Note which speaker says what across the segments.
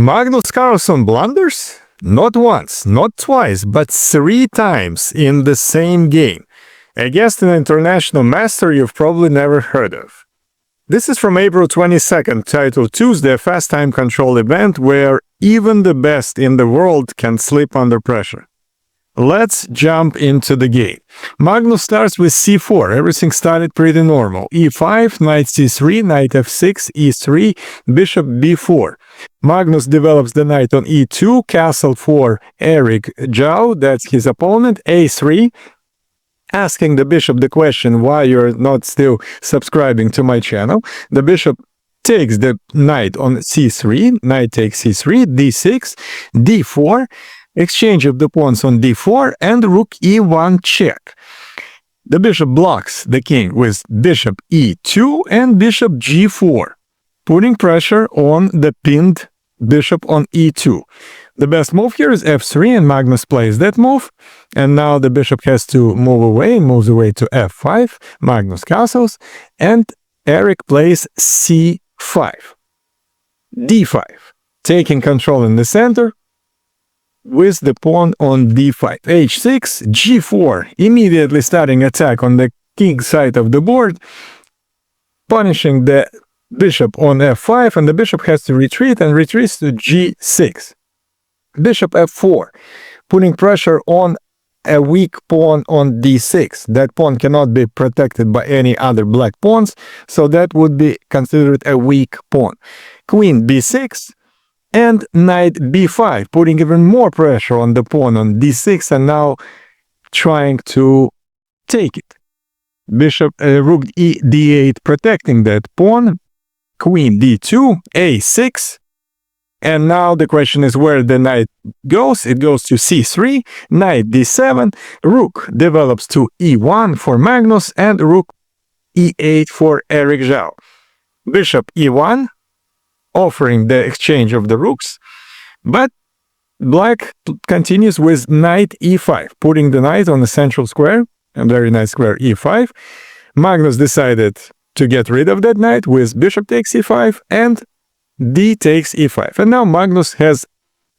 Speaker 1: Magnus Carlsen blunders? Not once, not twice, but 3 times in the same game. Against an international master you've probably never heard of. This is from April 22nd, titled Tuesday, a fast time control event where even the best in the world can slip under pressure. Let's jump into the game. Magnus starts with c4. Everything started pretty normal. e5, knight c3, knight f6, e3, bishop b4. Magnus develops the knight on e2, castle for Erick Zhao, that's his opponent, a3, asking the bishop the question why you're not still subscribing to my channel. The bishop takes the knight on c3, knight takes c3, d6, d4, exchange of the pawns on d4, and rook e1 check. The bishop blocks the king with bishop e2 and bishop g4, putting pressure on the pinned bishop on e2. The best move here is f3, and Magnus plays that move, and now the bishop has to move away, moves away to f5, Magnus castles, and Erick plays c5, d5, taking control in the center, with the pawn on d5, h6, g4, immediately starting attack on the king side of the board, punishing the bishop on f5, and the bishop has to retreat and retreats to g6. Bishop f4, putting pressure on a weak pawn on d6. That pawn cannot be protected by any other black pawns, so that would be considered a weak pawn. Queen b6, and knight b5, putting even more pressure on the pawn on d6 and now trying to take it. Bishop rook d8, protecting that pawn. Queen d2, a6, and now the question is where the knight goes. It goes to c3, knight d7, rook develops to e1 for Magnus, and rook e8 for Erick Zhao. Bishop e1, offering the exchange of the rooks, but black continues with knight e5, putting the knight on the central square, a very nice square e5. Magnus decided to get rid of that knight with bishop takes e5 and d takes e5. And now Magnus has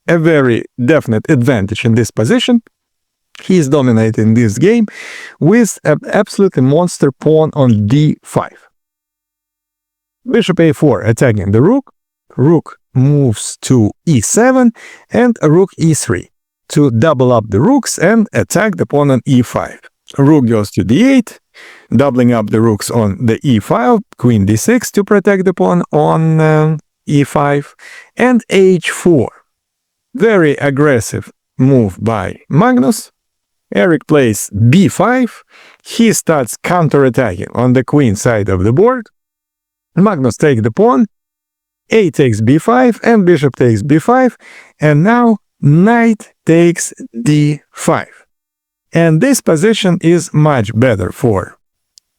Speaker 1: a very definite advantage in this position. He is dominating this game with an absolutely monster pawn on d5. Bishop a4 attacking the rook. Rook moves to e7 and rook e3 to double up the rooks and attack the pawn on e5. Rook goes to d8, doubling up the rooks on the e file, queen d6 to protect the pawn on e5, and h4. Very aggressive move by Magnus. Erick plays b5. He starts counterattacking on the queen side of the board. Magnus takes the pawn. A takes b5 and bishop takes b5, and now knight takes d5. And this position is much better for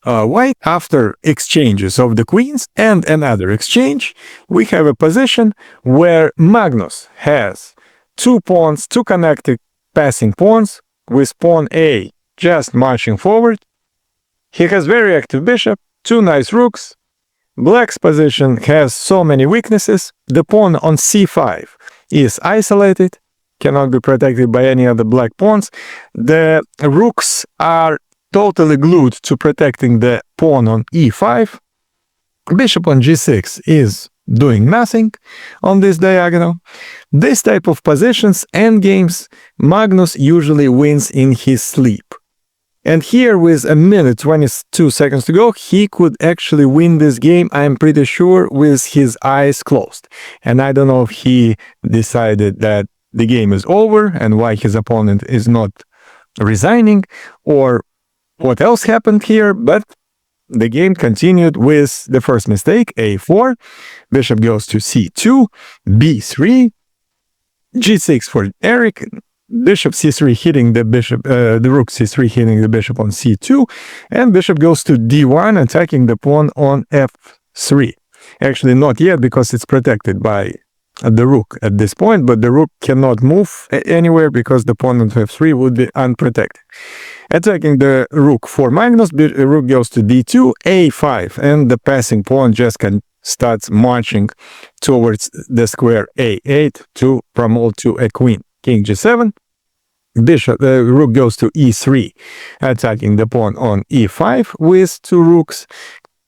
Speaker 1: white. After exchanges of the queens and another exchange, we have a position where Magnus has 2 pawns, 2 connected passing pawns, with pawn A just marching forward. He has very active bishop, 2 nice rooks. Black's position has so many weaknesses. The pawn on c5 is isolated, cannot be protected by any other black pawns. The rooks are totally glued to protecting the pawn on e5. Bishop on g6 is doing nothing on this diagonal. This type of positions and games, Magnus usually wins in his sleep. And here, with a minute 22 seconds to go, he could actually win this game, I'm pretty sure, with his eyes closed. And I don't know if he decided that the game is over and why his opponent is not resigning, or what else happened here, but the game continued with the first mistake, a4, bishop goes to c2, b3, g6 for Erick, bishop c3 hitting the bishop, the rook c3 hitting the bishop on c2, and bishop goes to d1, attacking the pawn on f3. Actually, not yet, because it's protected by the rook at this point, but the rook cannot move anywhere because the pawn on f3 would be unprotected. Attacking the rook for Magnus, rook goes to d2, a5, and the passing pawn just starts marching towards the square a8 to promote to a queen. King g7, rook goes to e3, attacking the pawn on e5 with two rooks.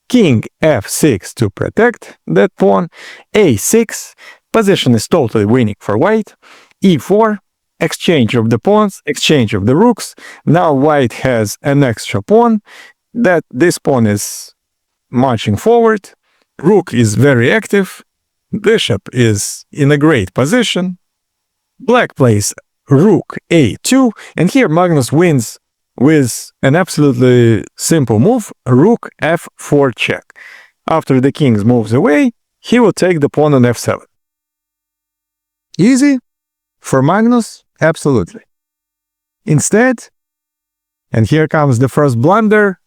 Speaker 1: King f6 to protect that pawn. a6, position is totally winning for white. e4, exchange of the pawns, exchange of the rooks. Now white has an extra pawn. That this pawn is marching forward. Rook is very active. Bishop is in a great position. Black plays rook a2, and here Magnus wins with an absolutely simple move, rook f4 check. After the king moves away, he will take the pawn on f7. Easy for Magnus? Absolutely. Instead, and here comes the first blunder,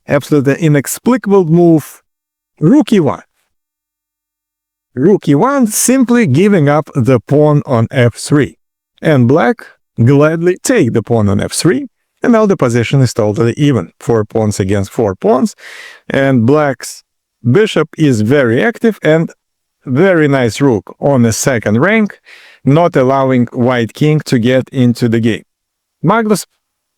Speaker 1: absolutely inexplicable move, rook e1. Rook e1, simply giving up the pawn on f3. And black gladly take the pawn on f3, and now the position is totally even, 4 pawns against 4 pawns, and black's bishop is very active, and very nice rook on the second rank, not allowing white king to get into the game. Magnus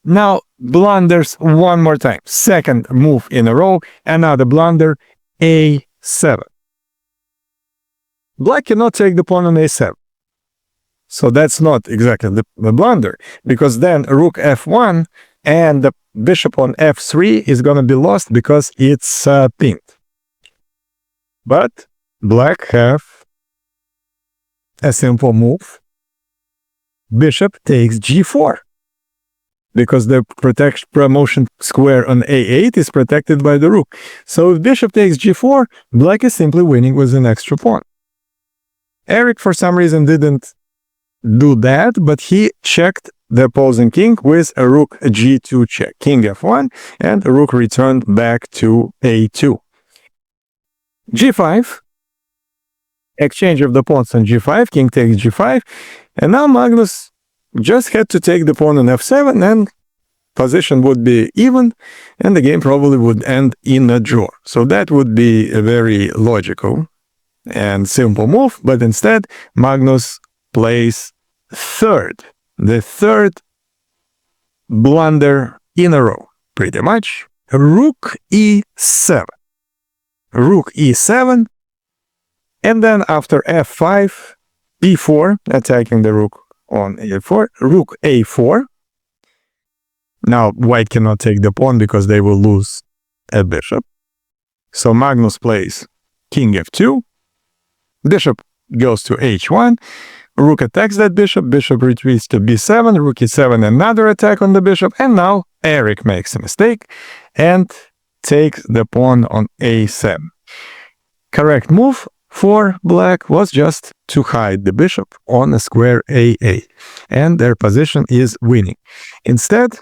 Speaker 1: now blunders one more time, second move in a row, another blunder, a7. Black cannot take the pawn on a7. So that's not exactly the blunder, because then rook f1 and the bishop on f3 is going to be lost because it's pinned. But black have a simple move. Bishop takes g4, because the promotion square on a8 is protected by the rook. So if bishop takes g4, black is simply winning with an extra pawn. Erick, for some reason, didn't do that, but he checked the opposing king with a rook g2 check. King f1, and the rook returned back to a2. g5, exchange of the pawns on g5, king takes g5, and now Magnus just had to take the pawn on f7, and position would be even, and the game probably would end in a draw. So that would be a very logical and simple move, but instead Magnus plays the third blunder in a row, pretty much. Rook e7. Rook e7, and then after f5, e4, attacking the rook on a4, rook a4. Now white cannot take the pawn because they will lose a bishop. So Magnus plays king f2, bishop goes to h1, rook attacks that bishop, bishop retreats to b7, rook e7, another attack on the bishop, and now Erick makes a mistake and takes the pawn on a7. Correct move for black was just to hide the bishop on a square a8, and their position is winning. Instead,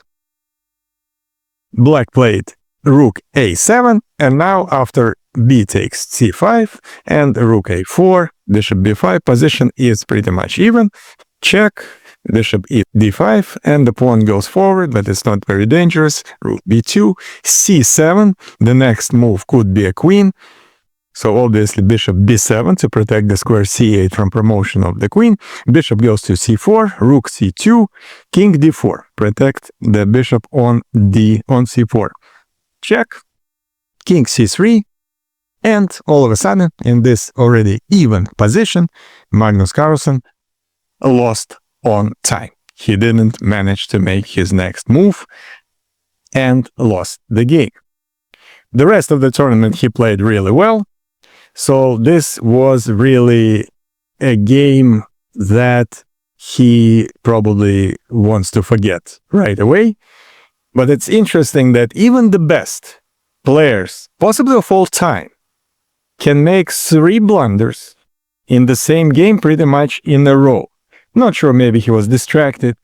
Speaker 1: black played rook a7, and now after b takes c5 and rook a4, bishop b5, position is pretty much even. Check, bishop d5, and the pawn goes forward, but it's not very dangerous. Rook b2, c7, the next move could be a queen. So obviously bishop b7 to protect the square c8 from promotion of the queen. Bishop goes to c4, rook c2, king d4, protect the bishop on c4. Check, king c3, and all of a sudden, in this already even position, Magnus Carlsen lost on time. He didn't manage to make his next move and lost the game. The rest of the tournament he played really well. So this was really a game that he probably wants to forget right away. But it's interesting that even the best players, possibly of all time, can make 3 blunders in the same game pretty much in a row. Not sure, maybe he was distracted,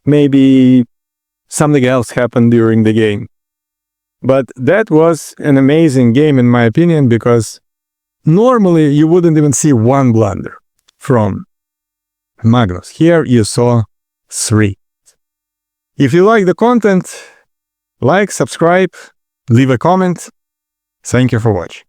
Speaker 1: maybe something else happened during the game. But that was an amazing game in my opinion, because normally you wouldn't even see 1 blunder from Magnus. Here you saw 3. If you like the content, like, subscribe, leave a comment. Thank you for watching.